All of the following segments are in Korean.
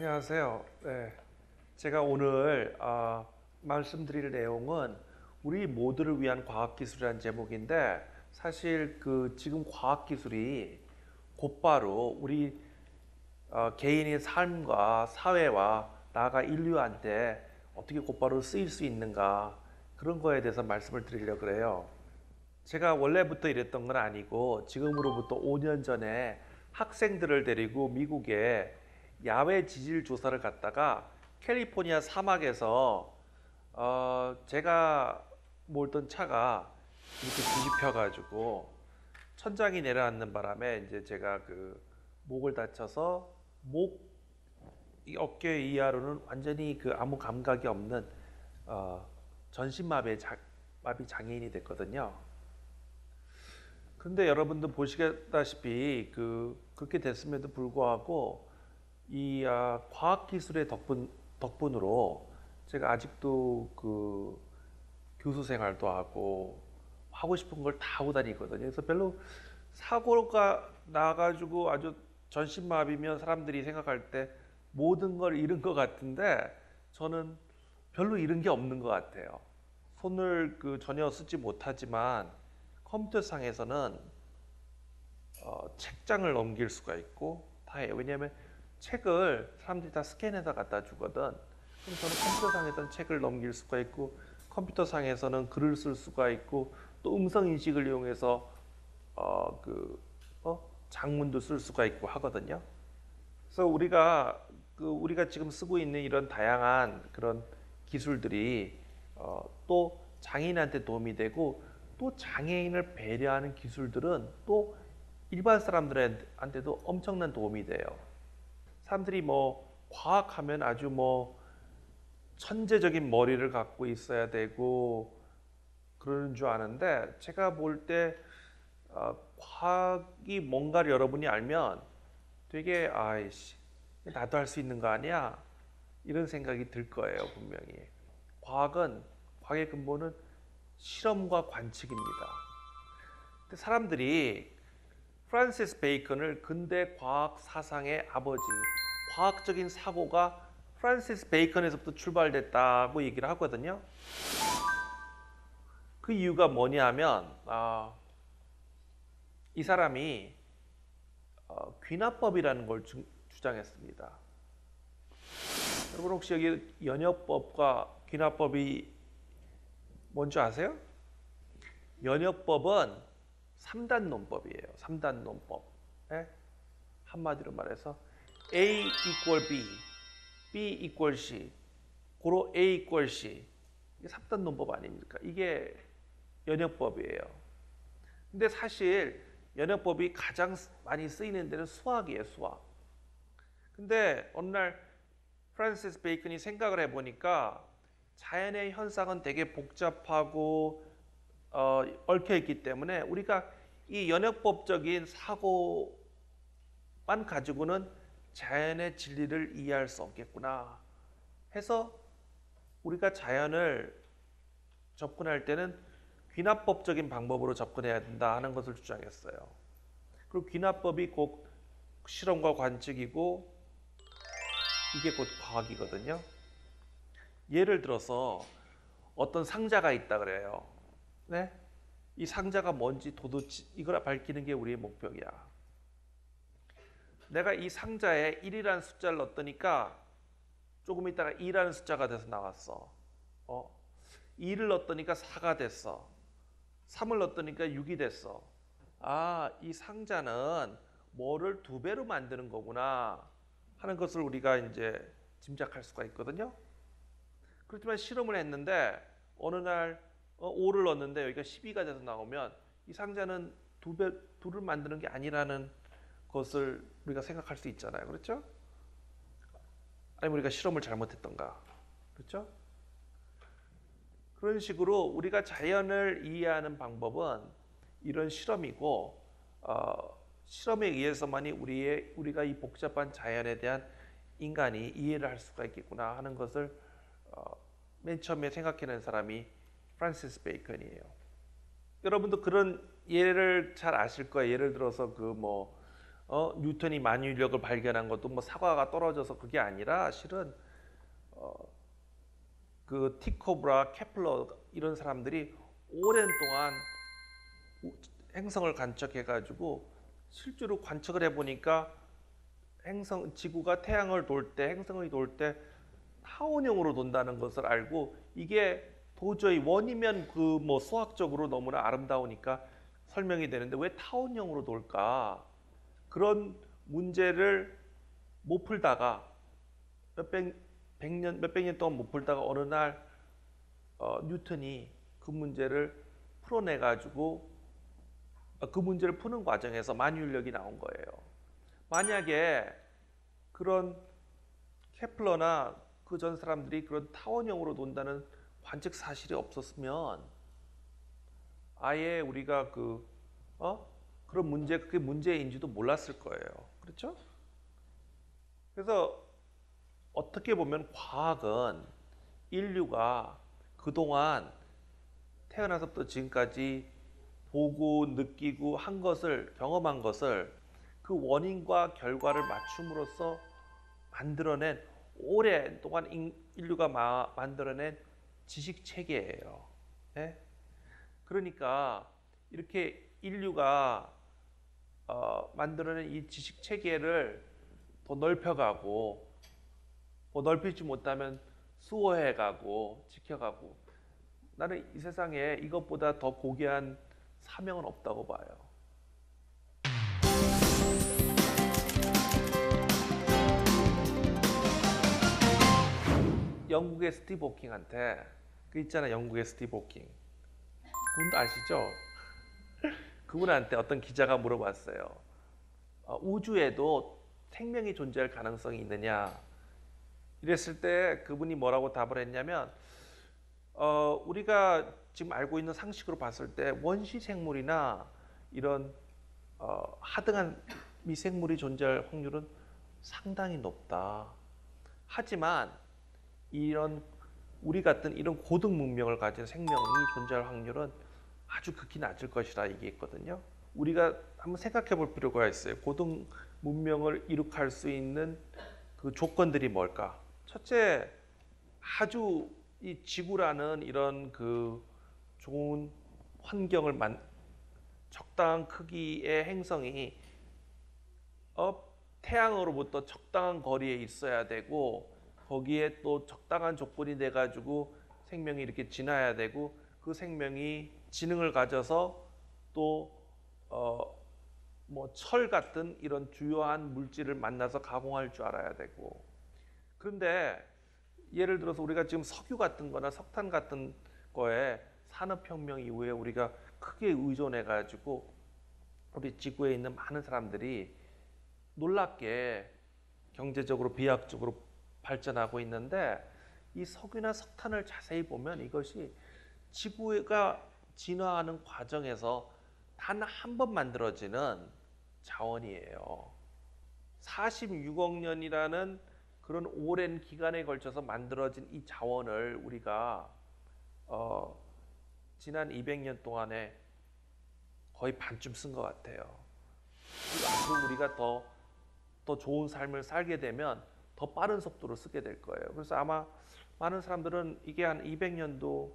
안녕하세요. 네, 제가 오늘 말씀드릴 내용은 우리 모두를 위한 과학기술이라는 제목인데 사실 지금 과학기술이 곧바로 우리 개인의 삶과 사회와 나아가 인류한테 어떻게 곧바로 쓰일 수 있는가 그런 거에 대해서 말씀을 드리려고 그래요. 제가 원래부터 이랬던 건 아니고 지금으로부터 5년 전에 학생들을 데리고 미국에 야외 지질 조사를 갔다가 캘리포니아 사막에서 제가 몰던 차가 이렇게 뒤집혀 가지고 천장이 내려앉는 바람에 이제 제가 목을 다쳐서 목 이 어깨 이하로는 완전히 아무 감각이 없는 전신마비 마비 장애인이 됐거든요. 근데 여러분도 보시다시피 그렇게 됐음에도 불구하고 과학 기술의 덕분으로 제가 아직도 교수 생활도 하고 싶은 걸 다 하고 다니거든요. 그래서 별로 사고가 나가지고 아주 전신마비면 사람들이 생각할 때 모든 걸 잃은 것 같은데 저는 별로 잃은 게 없는 것 같아요. 손을 전혀 쓰지 못하지만 컴퓨터상에서는 책장을 넘길 수가 있고 다 해요. 왜냐하면 책을 사람들이 다 스캔해서 갖다 주거든. 그럼 저는 컴퓨터상에서는 책을 넘길 수가 있고 컴퓨터상에서는 글을 쓸 수가 있고 또 음성 인식을 이용해서 장문도 쓸 수가 있고 하거든요. 그래서 우리가 지금 쓰고 있는 이런 다양한 그런 기술들이 또 장애인한테 도움이 되고 또 장애인을 배려하는 기술들은 또 일반 사람들한테도 엄청난 도움이 돼요. 사람들이 과학하면 아주 천재적인 머리를 갖고 있어야 되고 그러는 줄 아는데 제가 볼 때 과학이 뭔가를 여러분이 알면 되게 아이씨 나도 할 수 있는 거 아니야? 이런 생각이 들 거예요, 분명히. 과학의 근본은 실험과 관측입니다. 근데 사람들이 프란시스 베이컨을 근대 과학 사상의 아버지, 과학적인 사고가 프란시스 베이컨에서부터 출발됐다고 얘기를 하거든요. 그 이유가 뭐냐면 이 사람이 귀납법이라는 걸 주장했습니다. 여러분 혹시 여기 연역법과 귀납법이 뭔지 아세요? 연역법은 3단 논법이에요. 3단 논법. 네? 한마디로 말해서 A equal B, B equal C, 고로 A equal C. 이게 3단 논법 아닙니까? 이게 연역법이에요. 근데 사실 연역법이 가장 많이 쓰이는 데는 수학이에요, 수학. 근데 어느 날 프란시스 베이컨이 생각을 해보니까 자연의 현상은 되게 복잡하고 얽혀있기 때문에 우리가 이 연역법적인 사고만 가지고는 자연의 진리를 이해할 수 없겠구나 해서 우리가 자연을 접근할 때는 귀납법적인 방법으로 접근해야 된다 하는 것을 주장했어요. 그리고 귀납법이 곧 실험과 관측이고 이게 곧 과학이거든요. 예를 들어서 어떤 상자가 있다 그래요. 네? 이 상자가 뭔지 도대체 이걸 밝히는 게 우리의 목표야. 내가 이 상자에 1이라는 숫자를 넣었더니까 조금 있다가 2라는 숫자가 돼서 나왔어. 2를 넣었더니까 4가 됐어. 3을 넣었더니까 6이 됐어. 이 상자는 뭐를 2배로 만드는 거구나 하는 것을 우리가 이제 짐작할 수가 있거든요. 그렇지만 실험을 했는데 어느 날 5를 넣었는데 여기가 12가 돼서 나오면 이 상자는 2를 만드는 게 아니라는 것을 우리가 생각할 수 있잖아요. 그렇죠? 아니면 우리가 실험을 잘못했던가. 그렇죠? 그런 식으로 우리가 자연을 이해하는 방법은 이런 실험이고 실험에 의해서만이 우리가 이 복잡한 자연에 대한 인간이 이해를 할 수가 있겠구나 하는 것을 맨 처음에 생각해낸 사람이 프란시스 베이컨이에요. 여러분도 그런 예를 잘 아실 거예요. 예를 들어서 뉴턴이 만유인력을 발견한 것도 뭐 사과가 떨어져서 그게 아니라 실은 어, 그 티코브라, 케플러 이런 사람들이 오랜 동안 행성을 관측해가지고 실제로 관측을 해보니까 지구가 태양을 돌 때, 행성이 돌 때 타원형으로 돈다는 것을 알고 이게 도저히 원이면 그 뭐 수학적으로 너무나 아름다우니까 설명이 되는데 왜 타원형으로 돌까? 그런 문제를 못 풀다가 몇백 년 동안 못 풀다가 어느 날 뉴턴이 그 문제를 풀어내 가지고 그 문제를 푸는 과정에서 만유인력이 나온 거예요. 만약에 그런 케플러나 그 전 사람들이 그런 타원형으로 돈다는 관측 사실이 없었으면 아예 우리가 그런 문제, 그게 문제인지도 몰랐을 거예요. 그렇죠? 그래서 어떻게 보면 과학은 인류가 그동안 태어나서부터 지금까지 보고 느끼고 한 것을, 경험한 것을 그 원인과 결과를 맞춤으로써 만들어낸 오랫동안 인류가 만들어낸 지식 체계예요. 네? 그러니까 이렇게 인류가 만들어낸 이 지식 체계를 더 넓혀가고 넓히지 못하면 수호해가고 지켜가고 나는 이 세상에 이것보다 더 고귀한 사명은 없다고 봐요. 영국의 스티브 호킹한테 그 있잖아, 영국의 스티브 호킹. 그분도 아시죠? 그분한테 어떤 기자가 물어봤어요. 우주에도 생명이 존재할 가능성이 있느냐? 이랬을 때 그분이 뭐라고 답을 했냐면 우리가 지금 알고 있는 상식으로 봤을 때 원시 생물이나 이런 하등한 미생물이 존재할 확률은 상당히 높다. 하지만 이런 우리 같은 이런 고등 문명을 가진 생명이 존재할 확률은 아주 극히 낮을 것이라 얘기했거든요. 우리가 한번 생각해 볼 필요가 있어요. 고등 문명을 이룩할 수 있는 그 조건들이 뭘까? 첫째, 아주 이 지구라는 이런 그 좋은 환경을 적당한 크기의 행성이 태양으로부터 적당한 거리에 있어야 되고 거기에 또 적당한 조건이 돼 가지고 생명이 이렇게 진화해야 되고 그 생명이 지능을 가져서 또 뭐 철 같은 이런 주요한 물질을 만나서 가공할 줄 알아야 되고 그런데 예를 들어서 우리가 지금 석유 같은 거나 석탄 같은 거에 산업혁명 이후에 우리가 크게 의존해 가지고 우리 지구에 있는 많은 사람들이 놀랍게 경제적으로 비약적으로 발전하고 있는데 이 석유나 석탄을 자세히 보면 이것이 지구가 진화하는 과정에서 단 한 번 만들어지는 자원이에요. 46억 년이라는 그런 오랜 기간에 걸쳐서 만들어진 이 자원을 우리가 지난 200년 동안에 거의 반쯤 쓴 것 같아요. 앞으로 우리가 더 좋은 삶을 살게 되면 더 빠른 속도로 쓰게 될 거예요. 그래서 아마 많은 사람들은 이게 한 200년도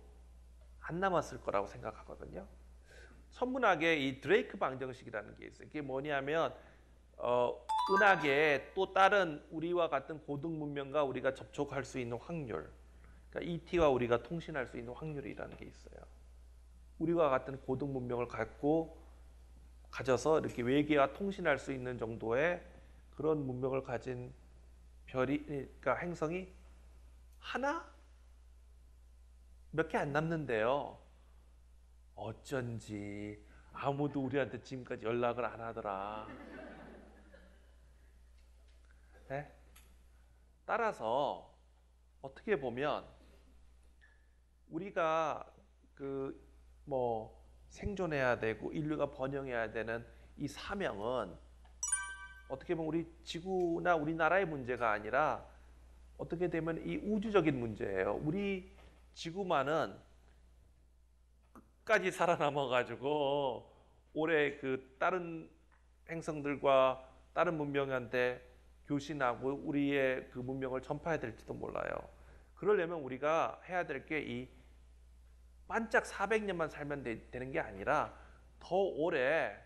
안 남았을 거라고 생각하거든요. 천문학에 이 드레이크 방정식이라는 게 있어요. 이게 뭐냐면 은하계에 또 다른 우리와 같은 고등 문명과 우리가 접촉할 수 있는 확률, 그러니까 ET와 우리가 통신할 수 있는 확률이라는 게 있어요. 우리와 같은 고등 문명을 가져서 이렇게 외계와 통신할 수 있는 정도의 그런 문명을 가진 그러니까 행성이 하나? 몇 개 안 남는데요. 어쩐지 아무도 우리한테 지금까지 연락을 안 하더라. 네? 따라서 어떻게 보면 우리가 생존해야 되고 인류가 번영해야 되는 이 사명은 어떻게 보면 우리 지구나 우리나라의 문제가 아니라 어떻게 되면 이 우주적인 문제예요. 우리 지구만은 끝까지 살아남아 가지고 올해 그 다른 행성들과 다른 문명한테 교신하고 우리의 그 문명을 전파해야 될지도 몰라요. 그러려면 우리가 해야 될 게 이 반짝 400년만 살면 되는 게 아니라 더 오래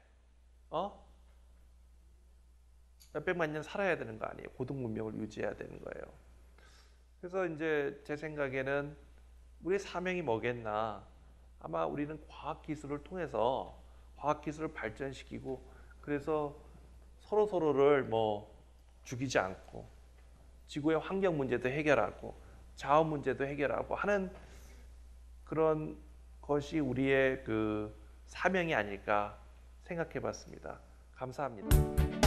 몇백만 년 살아야 되는 거 아니에요. 고등 문명을 유지해야 되는 거예요. 그래서 이제 제 생각에는 우리의 사명이 뭐겠나? 아마 우리는 과학 기술을 통해서 과학 기술을 발전시키고 그래서 서로를 뭐 죽이지 않고 지구의 환경 문제도 해결하고 자원 문제도 해결하고 하는 그런 것이 우리의 그 사명이 아닐까 생각해 봤습니다. 감사합니다.